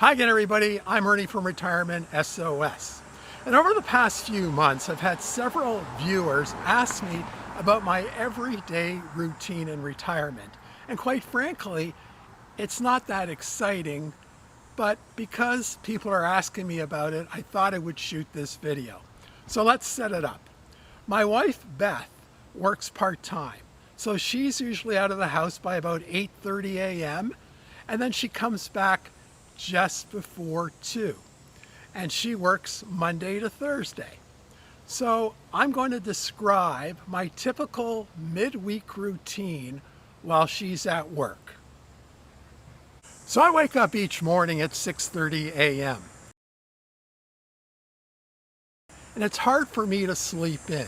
Hi again, everybody. I'm Ernie from Retirement SOS. And over the past few months, I've had several viewers ask me about my everyday routine in retirement. And quite frankly, it's not that exciting, but because people are asking me about it, I thought I would shoot this video. So let's set it up. My wife, Beth, works part-time. So she's usually out of the house by about 8:30 a.m. and then she comes back just before 2. And she works Monday to Thursday. So I'm going to describe my typical midweek routine while she's at work. So I wake up each morning at 6:30 a.m. And it's hard for me to sleep in.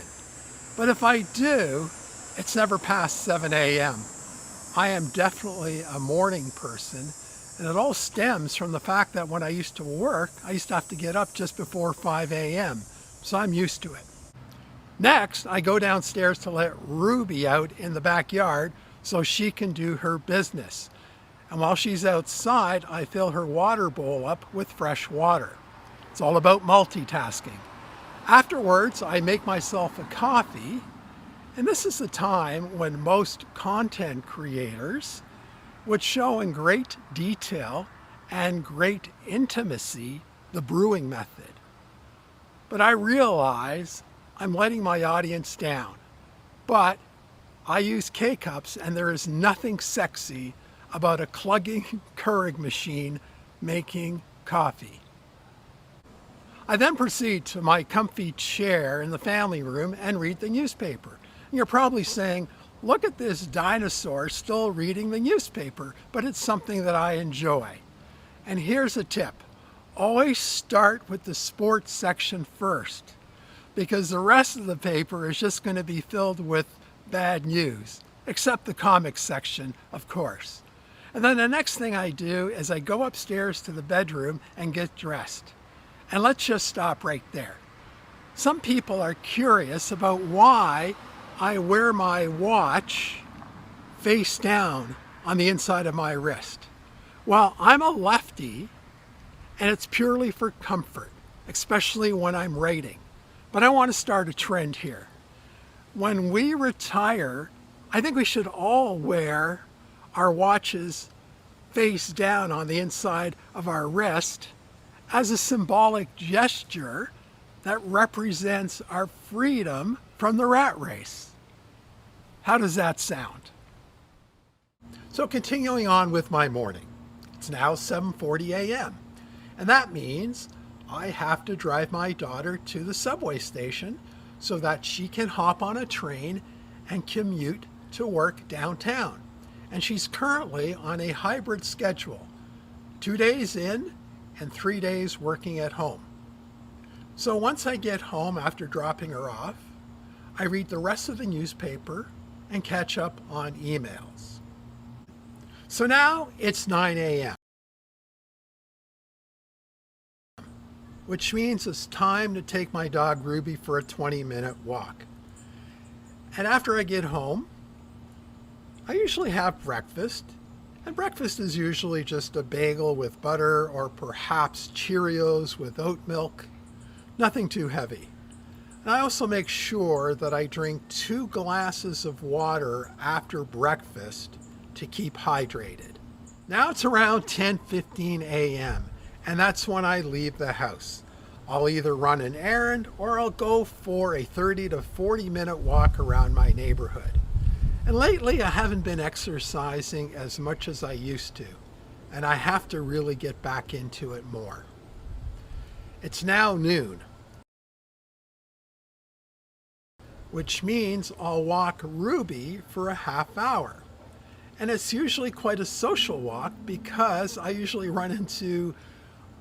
But if I do, it's never past 7 a.m. I am definitely a morning person, and it all stems from the fact that when I used to work, I used to have to get up just before 5 a.m. So I'm used to it. Next, I go downstairs to let Ruby out in the backyard so she can do her business. And while she's outside, I fill her water bowl up with fresh water. It's all about multitasking. Afterwards, I make myself a coffee, and this is the time when most content creators would show in great detail and great intimacy the brewing method. But I realize I'm letting my audience down. But I use K-cups, and there is nothing sexy about a clugging Keurig machine making coffee. I then proceed to my comfy chair in the family room and read the newspaper. And you're probably saying, look at this dinosaur still reading the newspaper, but it's something that I enjoy. And here's a tip. Always start with the sports section first, because the rest of the paper is just going to be filled with bad news, except the comics section, of course. And then the next thing I do is I go upstairs to the bedroom and get dressed. And let's just stop right there. Some people are curious about why I wear my watch face down on the inside of my wrist. Well, I'm a lefty, and it's purely for comfort, especially when I'm writing. But I want to start a trend here. When we retire, I think we should all wear our watches face down on the inside of our wrist as a symbolic gesture that represents our freedom from the rat race. How does that sound? So continuing on with my morning. It's now 7:40 a.m. and that means I have to drive my daughter to the subway station so that she can hop on a train and commute to work downtown. And she's currently on a hybrid schedule, 2 days in and 3 days working at home. So once I get home after dropping her off, I read the rest of the newspaper and catch up on emails. So now it's 9 a.m., which means it's time to take my dog Ruby for a 20-minute walk. And after I get home, I usually have breakfast. And breakfast is usually just a bagel with butter or perhaps Cheerios with oat milk. Nothing too heavy. And I also make sure that I drink 2 glasses of water after breakfast to keep hydrated. Now it's around 10:15 a.m. and that's when I leave the house. I'll either run an errand or I'll go for a 30 to 40 minute walk around my neighborhood. And lately I haven't been exercising as much as I used to, and I have to really get back into it more. It's now noon, which means I'll walk Ruby for a half hour. And it's usually quite a social walk because I usually run into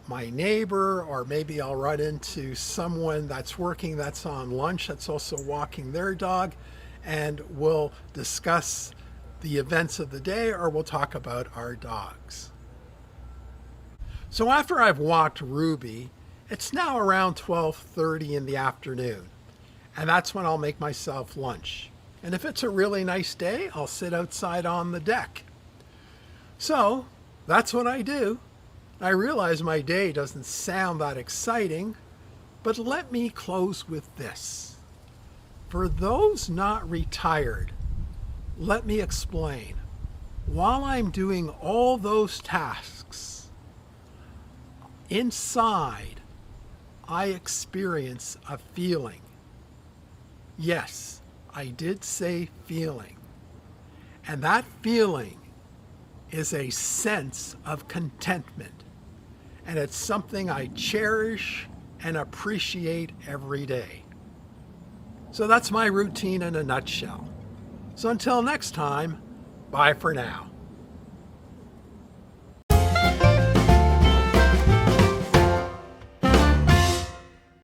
my neighbor, or maybe I'll run into someone that's working that's on lunch that's also walking their dog, and we'll discuss the events of the day or we'll talk about our dogs. So after I've walked Ruby, it's now around 12:30 in the afternoon, and that's when I'll make myself lunch. And if it's a really nice day, I'll sit outside on the deck. So that's what I do. I realize my day doesn't sound that exciting, but let me close with this. For those not retired, let me explain. While I'm doing all those tasks, inside, I experience a feeling. Yes, I did say feeling. And that feeling is a sense of contentment. And it's something I cherish and appreciate every day. So that's my routine in a nutshell. So until next time, bye for now.